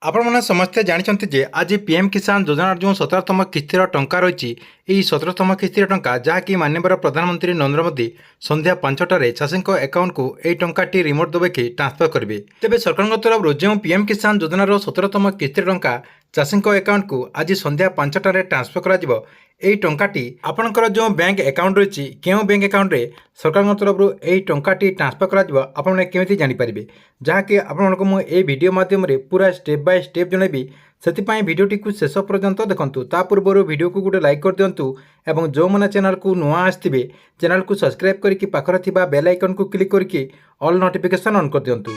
आपने समस्ते जानते जे आज पीएम किसान योजना जो 17तम किस्तिर टंका रही यही 17तम किस्तिर टंका जहाँकि माननीय प्रधानमंत्री नरेंद्र मोदी संध्या 5टार चाषी अकाउंट को यही टंकाटी रिमोट देवे कि ट्रांसफर करेंगे। तेज सरकार तरफ जो पीएम किसान योजनार 17तम किस्तिर टंका चाषी अकाउंट को आज संध्या 5टार ट्रांसफर कर यही टंकाटी आपणकर जो बैंक अकाउंट रही क्यों बैंक अकाउंट रे सरकार तरफ यही टंकाटी ट्रांसफर कर जानीपारे जहाँकि आपको वीडियो माध्यम पूरा स्टेप बाय स्टेप जनइबी से भिडटी को शेष पर्यंत देखूँ। ता पूर्व वीडियो को गोटे लाइक कर दिंतु और जो मैंने चैनल को नुआ आसवे चैनल को सब्सक्राइब करके पाखर थी बेल आइकन को क्लिक करके ऑल नोटिफिकेशन ऑन कर दिंतु।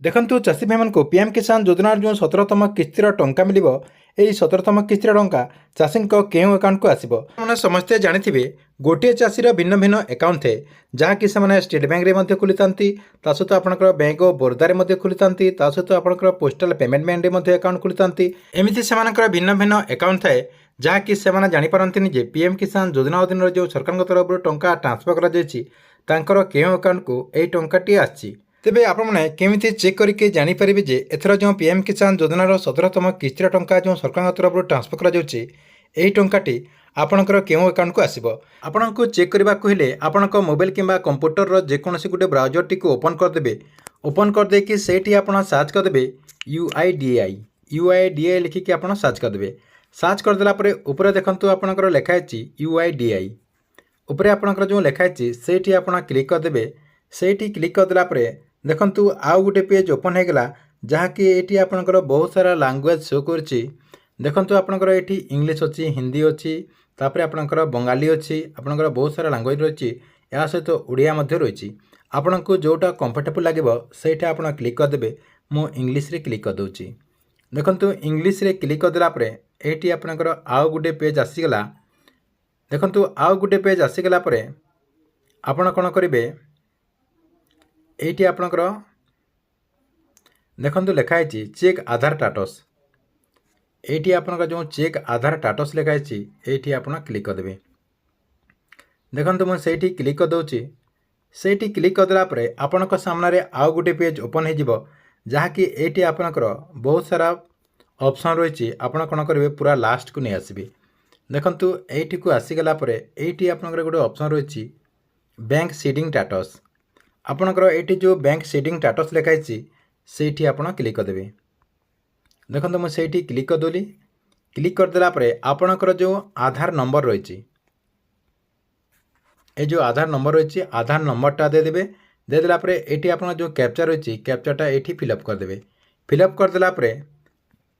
देखंतु चाषी भाई मान को पीएम किसान योजना जो 17तम किस्तिर टंका मिल 17तम किस्तिर टंका चाषी केउं अकाउंट को आसब मैंने समस्ते जानी गोटे चाषीर भिन्न भिन्न अकाउंट थे जहाँकि से स्टेट बैंक में खोली था सहित आपंकर बैंक ऑफ बरोदा खोली था सहित आपंकर पोस्टाल पेमेंट बैंक में अकाउंट खोली था एमती से भिन्न भिन्न अकाउंट थाए जहाँकि से जानीपारती जे पीएम किसान योजना अधीन जो सरकार तरफ टंका ट्रांसफर कर केउं अकाउंट को यही टंकाटी आसी। तेबे आपने केमिति चेक करके जानीपारे जे एथर जो पीएम किसान योजनार 17तम किस्तिर टंका जो सरकार तरफ ट्रांसफर कर टंकाटी आपणकर केउं अकाउंट को आसीबो। आपनको चेक करबा हेले आपणक मोबाइल किंबा कंप्यूटर जेकोसी गोटे ब्राउजर टी को ओपन करदेबे। ओपन करदे कि सेठी आपण सर्च करदेबे UIDAI लिखिकी आपण सर्च करदेबे। सर्च करदेला परे ऊपर देखंतु आपणकर लेखाइछि UIDAI ऊपर आपणकर जो लेखाइछि सेठी आपण क्लिक करदेबे। सेठी क्लिक करदेला परे देखंतु आउ गोटे पेज ओपन हो गला जहाँकि ये आपंकर बहुत सारा लैंग्वेज शो करछि। देखंतु आपंकर ये इंग्लिश अच्छी हिंदी अच्छी तापर आपंकर बंगाली अच्छी आपंकर बहुत सारा लैंग्वेज रही या सहित ओडिया रही आपन को जोटा कंफर्टेबल लगे सहीटा आप क्लिक करदे। मु इंग्लिश रे क्लिक करदे। देखंतु इंग्लिश रे क्लिक करदेला परे ये आपंकर आउ गोटे पेज आसीगला। देखंतु आउ गोटे पेज आसीगला परे आपण कौन करेंगे ये आपणकर देखंतु लिखाई चेक आधार स्टेटस ये आपणकर जो चेक आधार स्टेटस लिखाई ये आप क्लिक करदे। देखंतु मुझे क्लिक करदे। सेठी क्लिक करदेला परे आपणक सामने आउ गोटे पेज ओपन हो जहाँकि ये आपणकर बहुत सारा ऑप्शन रही आपड़ कौन करेंगे पूरा लास्ट को नहीं आसबे। देखंतु ये को आसीगला परे ये आपणकर गोटे ऑप्शन रही बैंक सीडिंग स्टेटस आपणकर ये जो बैंक सीडिंग स्टेटस लिखाई से आप क्लिक करदे। देखो मुझे क्लिक करदेली। क्लिक करदेला परे आपणकर जो आधार नंबर रही ये जो आधार नंबर रही आधार नंबरटा देदेवे। देदेला परे ये आप जो कैप्चा रही कैप्चाटा ये फिलअप करदे। फिलअप करदेला परे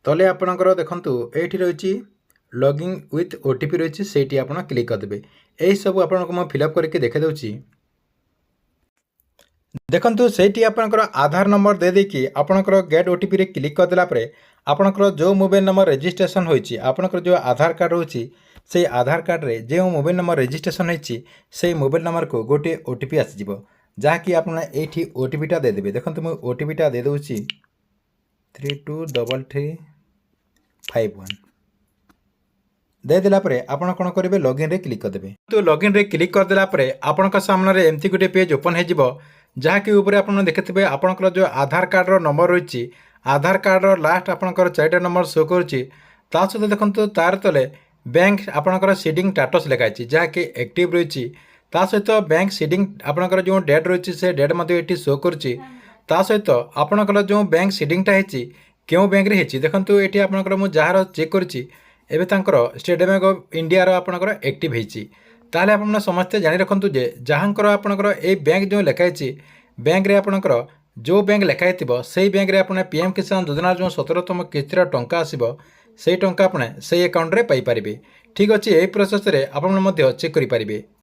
तले आपणकर देखंतु ये रही लॉगिंग विथ OTP रही से आप क्लिक करदे। यही सब आपको मैं फिलअप करके देखा दूँगी। देखंतु सेठी आपणकर आधार नंबर दे देकी आपणकर गेट OTP रे क्लिक करदेला परे आपणकर जो मोबाइल नंबर रजिस्ट्रेशन होईची आपणकर जो आधार कार्ड होची से आधार कार्ड रे जो मोबाइल नंबर रजिस्ट्रेशन होईची से मोबाइल नंबर को गोटे OTP आसीजिवो जहाँकि आपने एठी OTP टा दे देबे। देखंतु मु OTP टा दे दोची 323351 दे देला परे आपण कोन करिवे लॉगिन रे क्लिक करदेबे। तो लॉगिन रे क्लिक करदेला परे आपणक सामने एमती गोटे पेज ओपन हो जिवो जहाँकि ऊपर आप देखिए आपंकर जो आधार कार्ड नंबर रही आधार कार्ड लास्ट आपंकर 4टा नंबर शो करुच्ची सहित देखो तार तले बैंक आपंकर सीडिंग स्टेटस लिखाई जहाँकि एक्टिव रही सहित बैंक सीडिंग आपंकर जो डेट रही से डेट ये शो करुच्ची सहित आपंकर जो बैंक सीडिंगटा है क्यों बैंक रे देखो ये आपंकर मुझे जार चेक करुच्ची स्टेट बैंक ऑफ इंडिया आपंकर एक्टिव होती ताले आप समस्ते जानी रखु जे जहाँकर आपंकर ए बैंक जो लिखाई बैंक रे आपंकर जो बैंक लिखाई से बैंक रे आपने पीएम किसान योजना जो 17तम किस्तिर टंका आसीबो से टंका आपने से अकाउंट रे पाई परिबे। ठीक अच्छे यही प्रोसेस रे आपन चेक करि परिबे।